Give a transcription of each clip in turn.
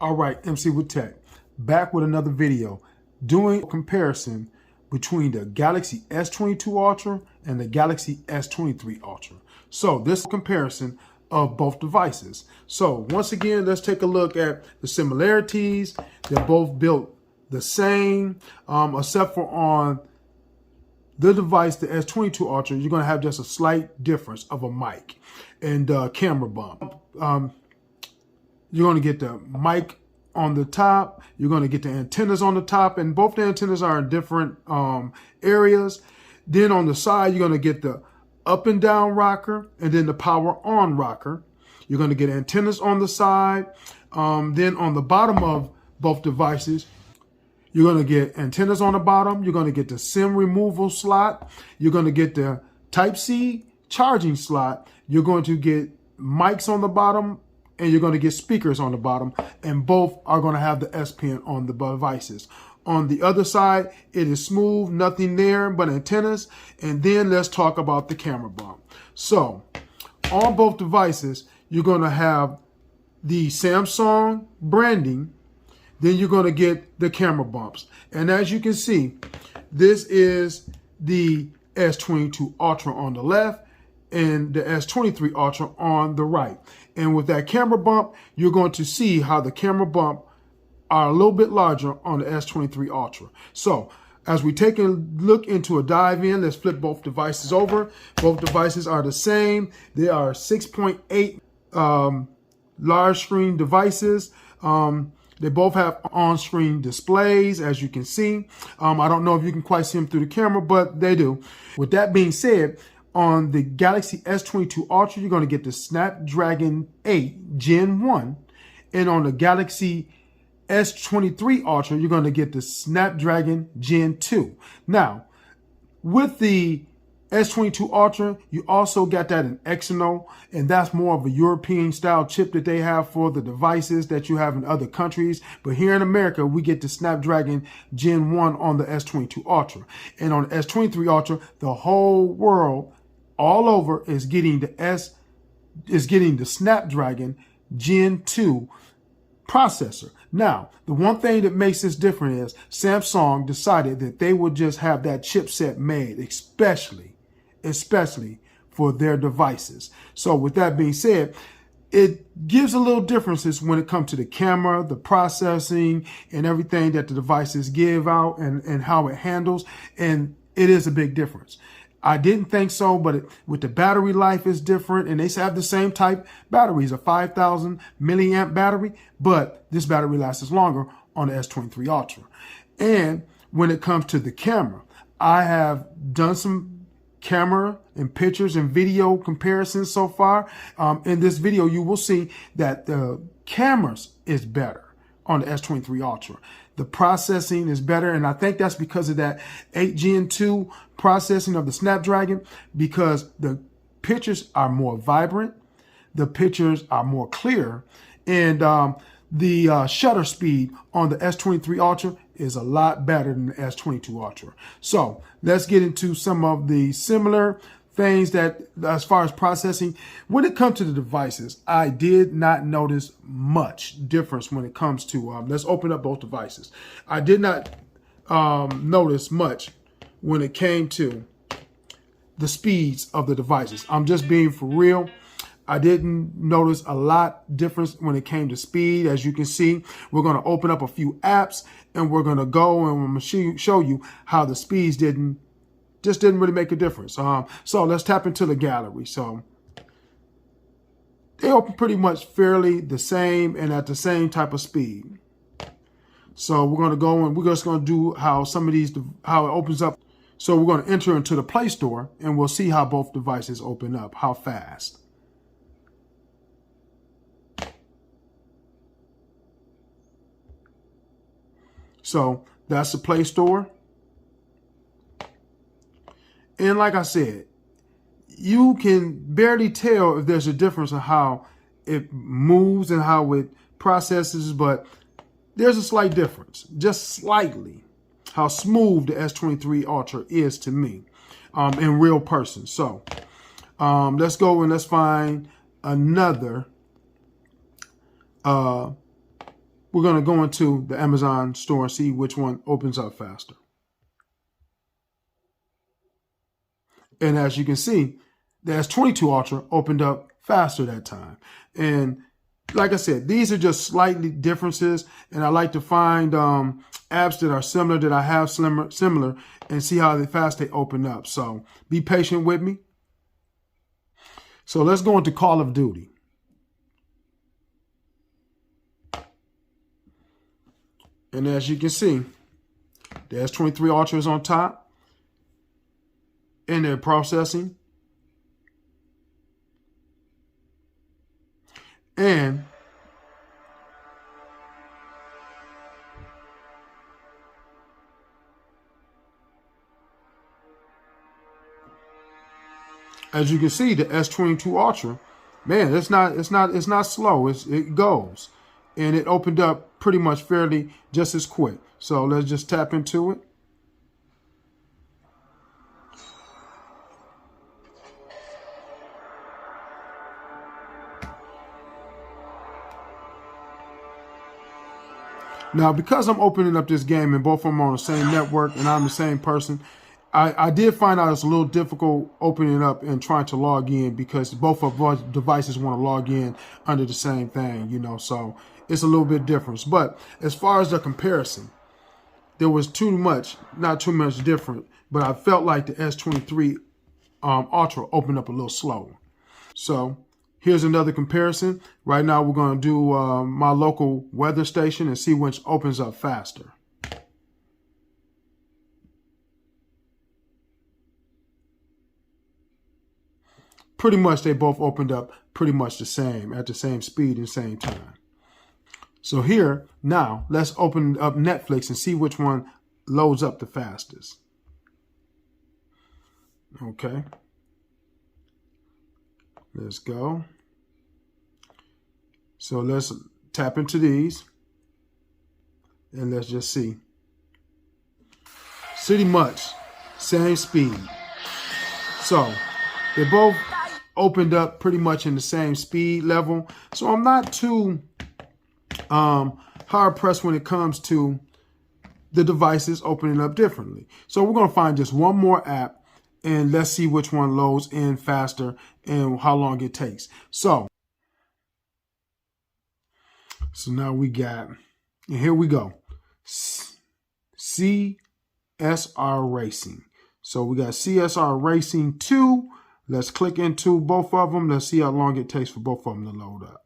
All right, MC with Tech, back with another video doing a comparison between the Galaxy S22 Ultra and the Galaxy S23 Ultra. So this comparison of both devices. So once again, let's take a look at the similarities. They're both built the same, except for on the device, the S22 Ultra, you're going to have just a slight difference of a mic and camera bump. You're going to get the mic on the top. You're going to get the antennas on the top, and both the antennas are in different areas. Then on the side, you're going to get the up and down rocker, and then the power on rocker. You're going to get antennas on the side. Then on the bottom of both devices, you're going to get antennas on the bottom. You're going to get the SIM removal slot. You're going to get the Type-C charging slot. You're going to get mics on the bottom, and you're going to get speakers on the bottom, and both are going to have the S Pen on the devices. On the other side, it is smooth, nothing there but antennas. And then let's talk about the camera bump. So on both devices, you're going to have the Samsung branding. Then you're going to get the camera bumps. And as you can see, this is the S22 Ultra on the left and the S23 Ultra on the right. And with that camera bump, you're going to see how the camera bump are a little bit larger on the S23 Ultra. So as we take a look into a dive in, let's flip both devices over. Both devices are the same. They are 6.8 large screen devices. They both have on-screen displays, as you can see. I don't know if you can quite see them through the camera, but they do. With that being said, on the Galaxy S22 Ultra, you're going to get the Snapdragon 8 Gen 1. And on the Galaxy S23 Ultra, you're going to get the Snapdragon Gen 2. Now, with the S22 Ultra, you also got that in Exynos, and that's more of a European style chip that they have for the devices that you have in other countries. But here in America, we get the Snapdragon Gen 1 on the S22 Ultra. And on the S23 Ultra, the whole world all over is getting the Snapdragon Gen 2 processor. Now, the one thing that makes this different is Samsung decided that they would just have that chipset made, especially for their devices. So with that being said, it gives a little differences when it comes to the camera, the processing, and everything that the devices give out and how it handles. And it is a big difference. I didn't think so, but with the battery life is different, and they have the same type batteries, a 5,000 milliamp battery, but this battery lasts longer on the S23 Ultra. And when it comes to the camera, I have done some camera and pictures and video comparisons so far. In this video, you will see that the cameras is better on the S23 Ultra. The processing is better, and I think that's because of that 8 Gen 2 processing of the Snapdragon, because the pictures are more vibrant, the pictures are more clear, and the shutter speed on the S23 Ultra is a lot better than the S22 Ultra. So let's get into some of the similar things that, as far as processing, when it comes to the devices, I did not notice much difference when it comes to, let's open up both devices. I did not notice much when it came to the speeds of the devices. I'm just being for real. I didn't notice a lot difference when it came to speed. As you can see, we're going to open up a few apps, and we're going to go and we're going to show you how the speeds didn't really make a difference. So let's tap into the gallery. So they open pretty much fairly the same and at the same type of speed. So we're going to go and we're just going to do how some of these, how it opens up. So we're going to enter into the Play Store, and we'll see how both devices open up, how fast. So that's the Play Store. And like I said, you can barely tell if there's a difference in how it moves and how it processes, but there's a slight difference, just slightly, how smooth the S23 Ultra is to me in real person. So let's go and let's find another we're going to go into the Amazon store and see which one opens up faster. And as you can see, the S22 Ultra opened up faster that time. And like I said, these are just slightly differences. And I like to find apps that are similar, that I have similar, and see how fast they open up. So be patient with me. So let's go into Call of Duty. And as you can see, the S23 Ultra is on top, and they're processing. And as you can see, the S22 Ultra, man, it's not slow. It goes. And it opened up pretty much fairly just as quick. So let's just tap into it. Now, because I'm opening up this game and both of them are on the same network and I'm the same person, I did find out it's a little difficult opening up and trying to log in because both of our devices want to log in under the same thing, you know, so it's a little bit different. But as far as the comparison, there was not too much different, but I felt like the S23 Ultra opened up a little slower. So here's another comparison. Right now we're going to do my local weather station and see which opens up faster. Pretty much they both opened up pretty much the same, at the same speed and same time. So here, now, let's open up Netflix and see which one loads up the fastest. Okay. Let's go. So let's tap into these and let's just see. Pretty much same speed. So they both opened up pretty much in the same speed level. So I'm not too hard pressed when it comes to the devices opening up differently. So we're going to find just one more app and let's see which one loads in faster and how long it takes. So now we got, and here we go, CSR Racing. So we got CSR Racing 2. Let's click into both of them. Let's see how long it takes for both of them to load up.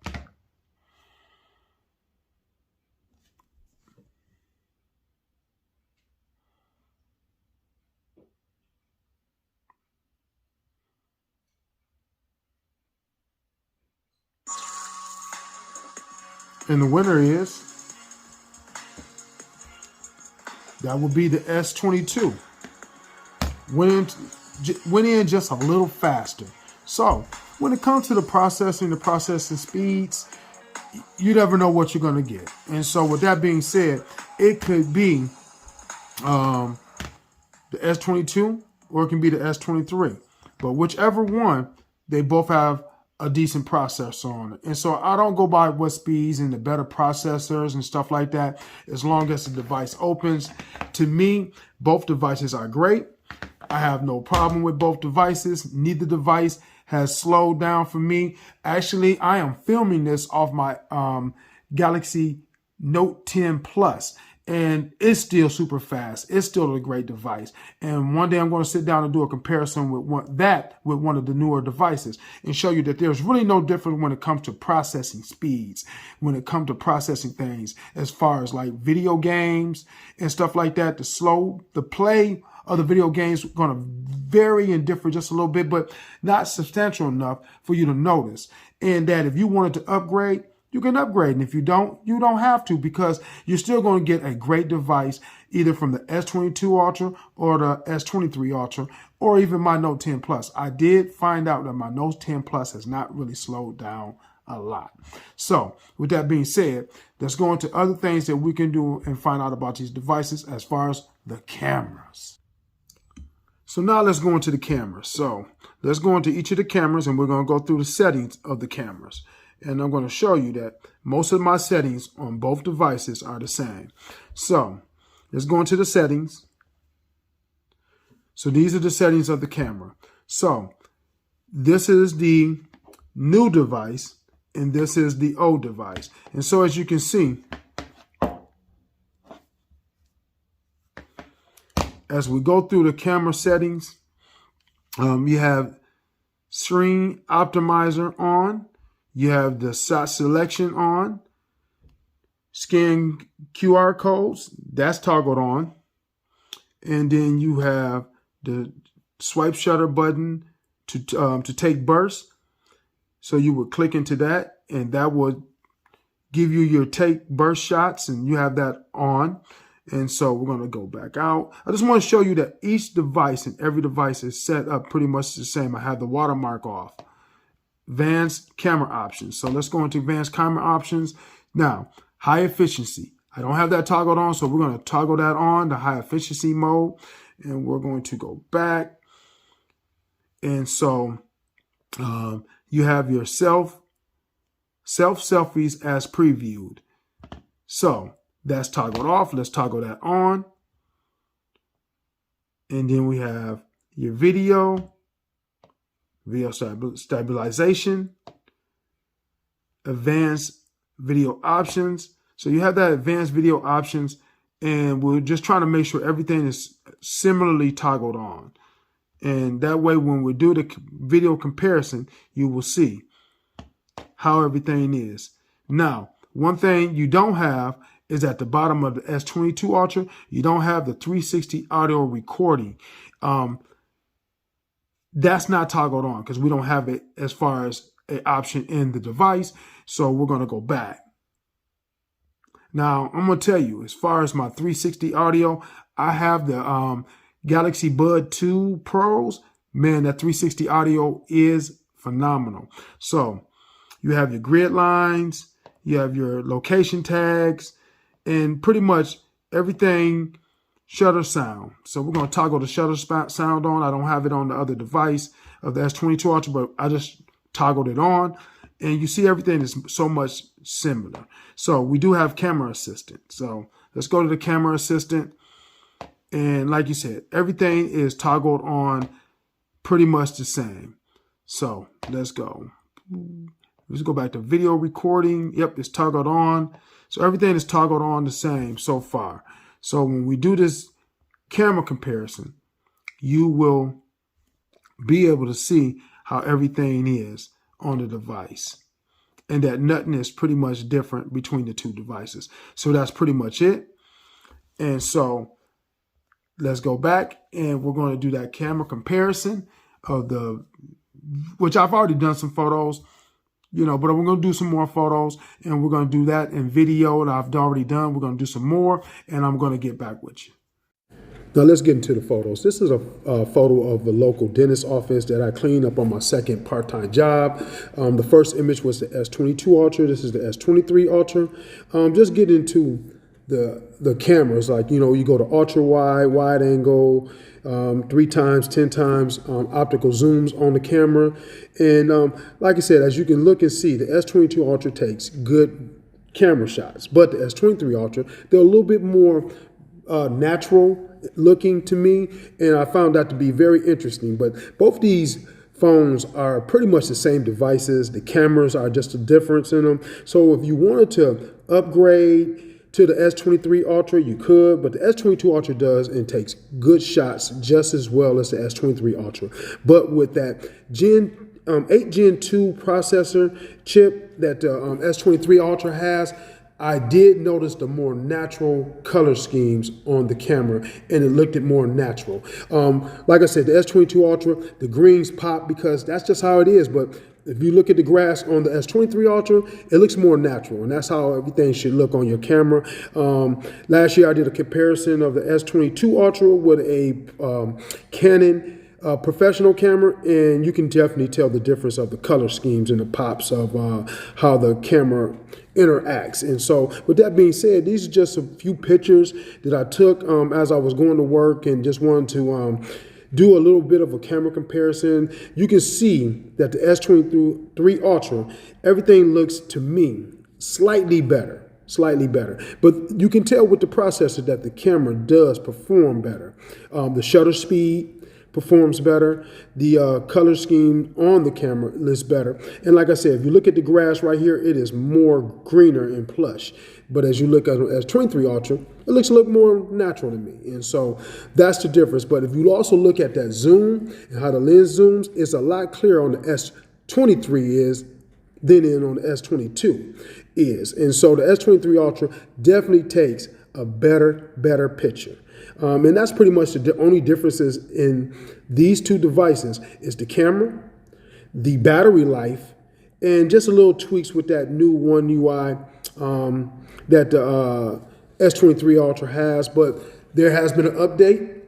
And the winner is, that will be the S22. Went in just a little faster. So when it comes to the processing speeds, you never know what you're going to get. And so with that being said, it could be the S22 or it can be the S23. But whichever one, they both have a decent processor on it. And so I don't go by what speeds and the better processors and stuff like that, as long as the device opens. To me, both devices are great. I have no problem with both devices. Neither device has slowed down for me. Actually, I am filming this off my Galaxy Note 10 Plus, and it's still super fast. It's still a great device. And one day I'm going to sit down and do a comparison with one of the newer devices and show you that there's really no difference when it comes to processing speeds, when it comes to processing things as far as like video games and stuff like that. The play of the video games are going to vary and differ just a little bit, but not substantial enough for you to notice. And that if you wanted to upgrade, you can upgrade. And if you don't have to, because you're still going to get a great device either from the S22 Ultra or the S23 Ultra or even my Note 10 Plus. I did find out that my Note 10 Plus has not really slowed down a lot. So with that being said, let's go into other things that we can do and find out about these devices as far as the cameras. So now let's go into the cameras. So let's go into each of the cameras and we're going to go through the settings of the cameras. and I'm going to show you that most of my settings on both devices are the same. So let's go into the settings. So these are the settings of the camera. So this is the new device and this is the old device. And so as you can see, as we go through the camera settings, you have screen optimizer on, you have the shot selection on, scan QR codes, that's toggled on, and then you have the swipe shutter button to take bursts. So you would click into that and that would give you your take burst shots, and you have that on. And so we're going to go back out. I just want to show you that each device and every device is set up pretty much the same. I have the watermark off. Advanced camera options. So let's go into advanced camera options. Now, high efficiency. I don't have that toggled on, so we're going to toggle that on, the high efficiency mode. And we're going to go back. And so you have your self selfies as previewed. So that's toggled off. Let's toggle that on. And then we have your video stabilization, advanced video options. So you have that advanced video options, and we're just trying to make sure everything is similarly toggled on. And that way, when we do the video comparison, you will see how everything is. Now, one thing you don't have is at the bottom of the S22 Ultra, you don't have the 360 audio recording. That's not toggled on because we don't have it as far as an option in the device. So we're going to go back. Now, I'm going to tell you, as far as my 360 audio, I have the Galaxy Bud 2 Pros. Man, that 360 audio is phenomenal. So you have your grid lines, you have your location tags, and pretty much everything shutter sound. So we're going to toggle the shutter sound on. I don't have it on the other device of the S22 Ultra, but I just toggled it on. And you see everything is so much similar. So we do have camera assistant. So let's go to the camera assistant. And like you said, everything is toggled on pretty much the same. So let's go. Let's go back to video recording. Yep, it's toggled on. So everything is toggled on the same so far. So when we do this camera comparison, you will be able to see how everything is on the device, and that nothing is pretty much different between the two devices. So that's pretty much it. And so let's go back and we're going to do that camera comparison of which I've already done some photos, but we're going to do some more photos, and we're going to do that in video that I've already done. We're going to do some more, and I'm going to get back with you. Now let's get into the photos. This is a photo of the local dentist office that I cleaned up on my second part-time job. The first image was the S22 Ultra. This is the S23 Ultra. Just get into the cameras, like, you go to ultra wide, wide angle, 3 times, 10 times optical zooms on the camera. And like I said, as you can look and see, the S22 Ultra takes good camera shots, but the S23 Ultra, they're a little bit more natural looking to me, and I found that to be very interesting. But both these phones are pretty much the same devices. The cameras are just a difference in them. So if you wanted to upgrade to the S23 Ultra, you could, but the S22 Ultra does and takes good shots just as well as the S23 Ultra. But with that 8 Gen 2 processor chip that the S23 Ultra has, I did notice the more natural color schemes on the camera, and it looked more natural. Like I said, the S22 Ultra, the greens pop because that's just how it is. But if you look at the grass on the S23 Ultra, it looks more natural, and that's how everything should look on your camera. Last year, I did a comparison of the S22 Ultra with a Canon professional camera, and you can definitely tell the difference of the color schemes and the pops of how the camera interacts. And so with that being said, these are just a few pictures that I took as I was going to work, and just wanted to do a little bit of a camera comparison, you can see that the S23 Ultra, everything looks to me slightly better. But you can tell with the processor that the camera does perform better. The shutter speed performs better. The color scheme on the camera is better. And like I said, if you look at the grass right here, it is more greener and plush. But as you look at S23 Ultra, it looks a little more natural to me. And so that's the difference. But if you also look at that zoom and how the lens zooms, it's a lot clearer on the S23 than on the S22 is. And so the S23 Ultra definitely takes a better picture. And that's pretty much the only differences in these two devices is the camera, the battery life, and just a little tweaks with that new One UI that the S23 Ultra has. But there has been an update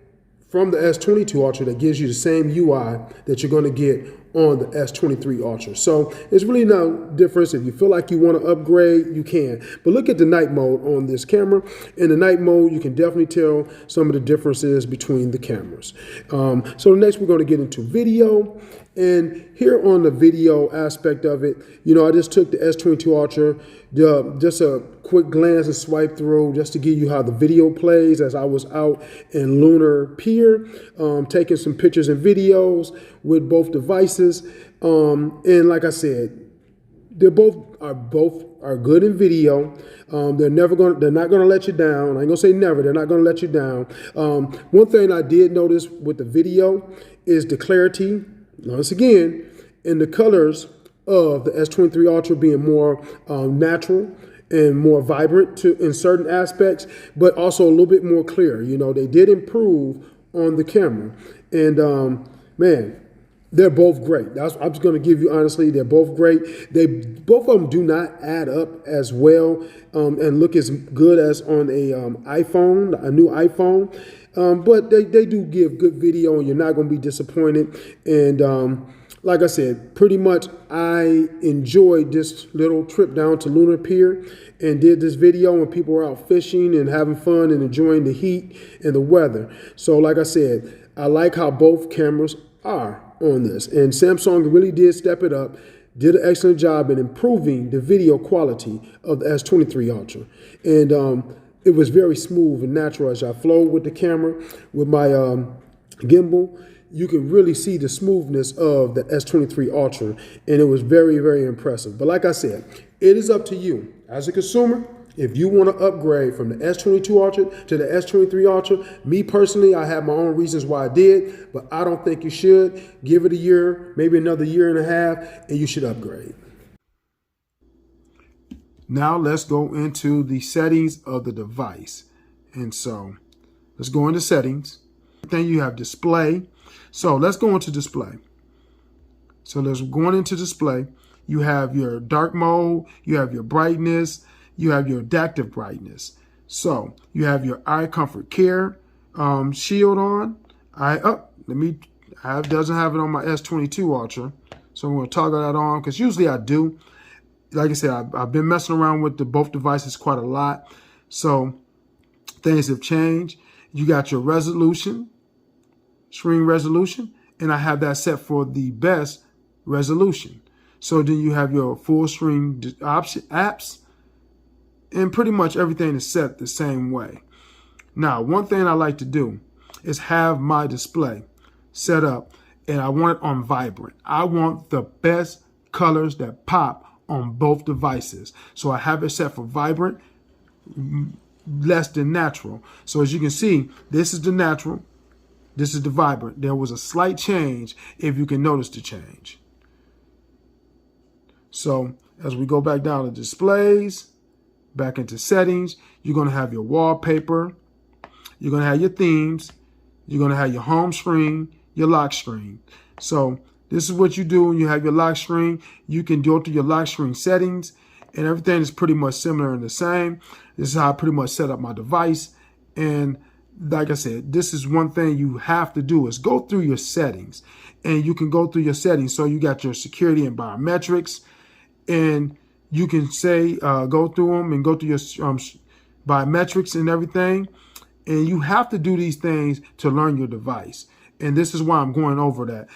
from the S22 Ultra that gives you the same UI that you're going to get on the S23 Ultra. So it's really no difference. If you feel like you want to upgrade, you can. But look at the night mode on this camera. In the night mode, you can definitely tell some of the differences between the cameras. So next we're going to get into video. And here on the video aspect of it, you know, I just took the S22 Ultra, just a quick glance and swipe through just to give you how the video plays as I was out in Lunar Pier, taking some pictures and videos with both devices. And like I said, they're both are good in video. They're not gonna let you down. I ain't gonna say never. They're not gonna let you down. One thing I did notice with the video is the clarity. Once again, in the colors of the S23 Ultra being more natural and more vibrant in certain aspects, but also a little bit more clear. You know, they did improve on the camera. And man, they're both great. I'm just going to give you honestly, they're both great. Both of them do not add up as well and look as good as on a iPhone, a new iPhone. But they do give good video, and you're not going to be disappointed. And like I said, pretty much I enjoyed this little trip down to Lunar Pier and did this video when people were out fishing and having fun and enjoying the heat and the weather. So like I said, I like how both cameras are on this. And Samsung really did step it up, did an excellent job in improving the video quality of the S23 Ultra. And it was very smooth and natural as I flowed with the camera with my gimbal. You can really see the smoothness of the S23 Ultra, and it was very impressive. But like I said, it is up to you as a consumer. If you want to upgrade from the S22 Ultra to the S23 Ultra, me personally, I have my own reasons why I did, but I don't think you should. Give it a year, maybe another year and a half, and you should upgrade. Now let's go into the settings of the device. And so let's go into settings. Then you have display. So let's go into display. So let's go into display. You have your dark mode, you have your brightness, you have your adaptive brightness. So you have your eye comfort care shield on. Doesn't have it on my S22 Ultra. So I'm going to toggle that on because usually I do. Like I said, I've been messing around with both devices quite a lot. So things have changed. You got your resolution, screen resolution, and I have that set for the best resolution. So then you have your full screen apps, and pretty much everything is set the same way. Now, one thing I like to do is have my display set up, and I want it on vibrant. I want the best colors that pop on both devices. So I have it set for vibrant, less than natural. So as you can see, this is the natural, this is the vibrant. There was a slight change if you can notice the change. So as we go back down to displays, back into settings, you're going to have your wallpaper, you're going to have your themes, you're going to have your home screen, your lock screen. So this is what you do when you have your lock screen. You can go to your lock screen settings, and everything is pretty much similar and the same. This is how I pretty much set up my device. And like I said, this is one thing you have to do is go through your settings. And you can go through your settings. So you got your security and biometrics, and you can say, go through them and go through your biometrics and everything. And you have to do these things to learn your device. and this is why I'm going over that.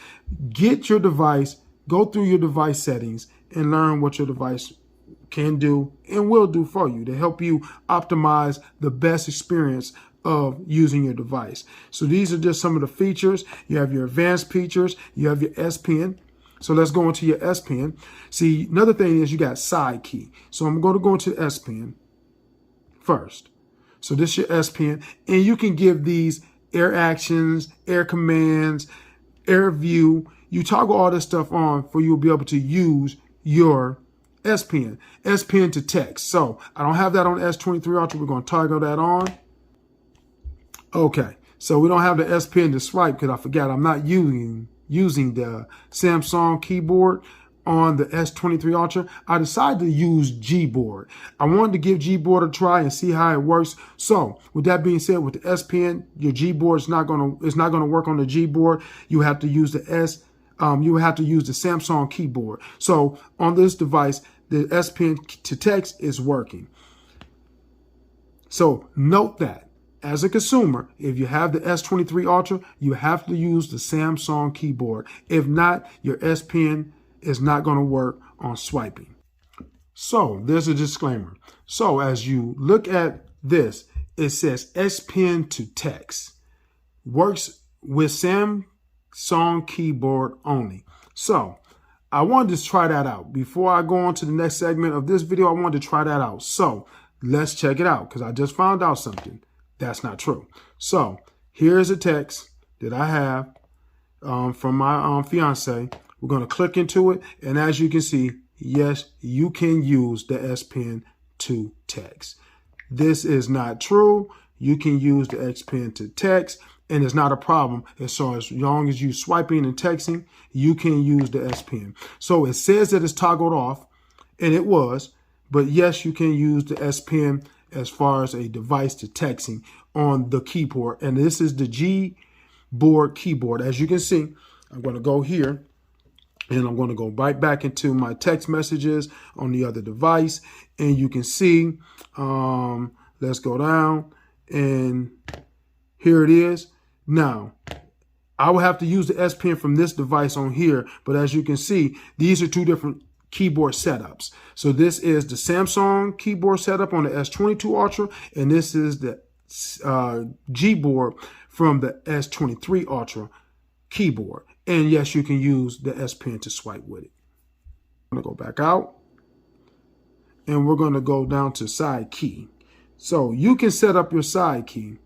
Get your device, go through your device settings, and learn what your device can do and will do for you to help you optimize the best experience of using your device. So these are just some of the features. You have your advanced features, you have your S Pen. So let's go into your S Pen. See, another thing is you got side key. So I'm going to go into S Pen first. So this is your S Pen, and you can give these air actions, air commands, air view. You toggle all this stuff on for you to be able to use your S Pen. S Pen to text. So I don't have that on S23 Ultra. We're going to toggle that on. Okay. So we don't have the S Pen to swipe because I forgot I'm not using the Samsung keyboard on the S23 Ultra. I decided to use Gboard. I wanted to give Gboard a try and see how it works. So with that being said, with the S Pen, your Gboard is not gonna work on the Gboard. You have to use the Samsung keyboard. So on this device, the S Pen to text is working. So note that as a consumer, if you have the S23 Ultra, you have to use the Samsung keyboard. If not, your S Pen is not going to work on swiping. So there's a disclaimer. So as you look at this, it says S Pen to text. Works with Samsung keyboard only. So I wanted to try that out. Before I go on to the next segment of this video, I wanted to try that out. So let's check it out because I just found out something. That's not true. So here's a text that I have from my fiance. We're going to click into it. And as you can see, yes, you can use the S Pen to text. This is not true. You can use the S Pen to text, and it's not a problem. As long as you swiping and texting, you can use the S Pen. So it says that it's toggled off, and it was. But yes, you can use the S Pen as far as a device to texting on the keyboard. And this is the Gboard keyboard. As you can see, I'm going to go here and I'm going to go right back into my text messages on the other device. And you can see, let's go down and here it is. Now, I will have to use the S Pen from this device on here. But as you can see, these are two different keyboard setups. So this is the Samsung keyboard setup on the S22 Ultra, and this is the Gboard from the S23 Ultra keyboard. And yes, you can use the S Pen to swipe with it. I'm going to go back out, and we're going to go down to side key. So you can set up your side key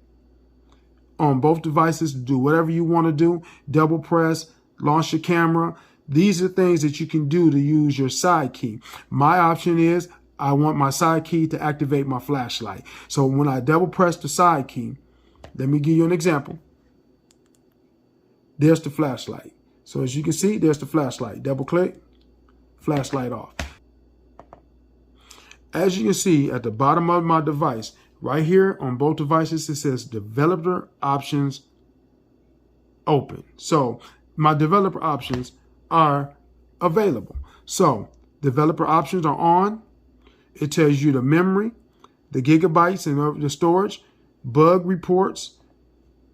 on both devices to do whatever you want to do. Double press, launch your camera. These are things that you can do to use your side key. My option is I want my side key to activate my flashlight. So when I double press the side key, let me give you an example. There's the flashlight. So as you can see, there's the flashlight. Double click, flashlight off. As you can see at the bottom of my device, right here on both devices, it says developer options open. So my developer options are available. So developer options are on. It tells you the memory, the gigabytes and the storage, bug reports.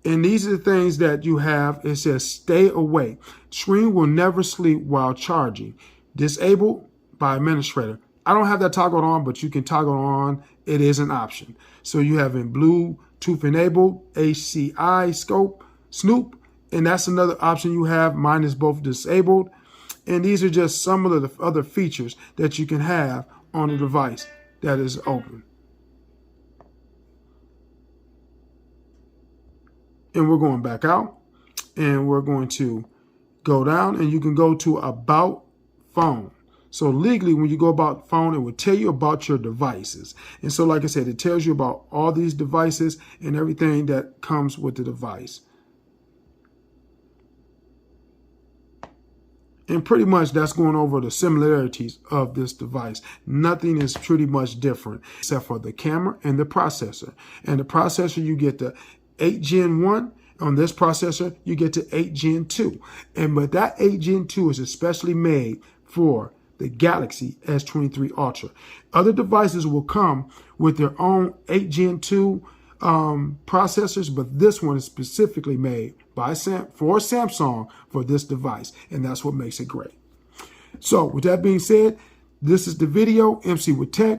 And these are the things that you have. It says stay away. Screen will never sleep while charging. Disabled by administrator. I don't have that toggled on, but you can toggle on. It is an option. So you have in Bluetooth enabled, HCI scope, Snoop. And that's another option you have. Mine is both disabled. And these are just some of the other features that you can have on a device that is open. And we're going back out. And we're going to go down. And you can go to About Phone. So legally, when you go about phone, it will tell you about your devices. And so like I said, it tells you about all these devices and everything that comes with the device. And pretty much that's going over the similarities of this device. Nothing is pretty much different except for the camera and the processor. And the processor, you get the 8 Gen 1. On this processor, you get to 8 Gen 2. But that 8 Gen 2 is especially made for the Galaxy S23 Ultra. Other devices will come with their own 8 Gen 2 processors, but this one is specifically made for Samsung for this device, and that's what makes it great. So with that being said, this is the video, MC with Tech.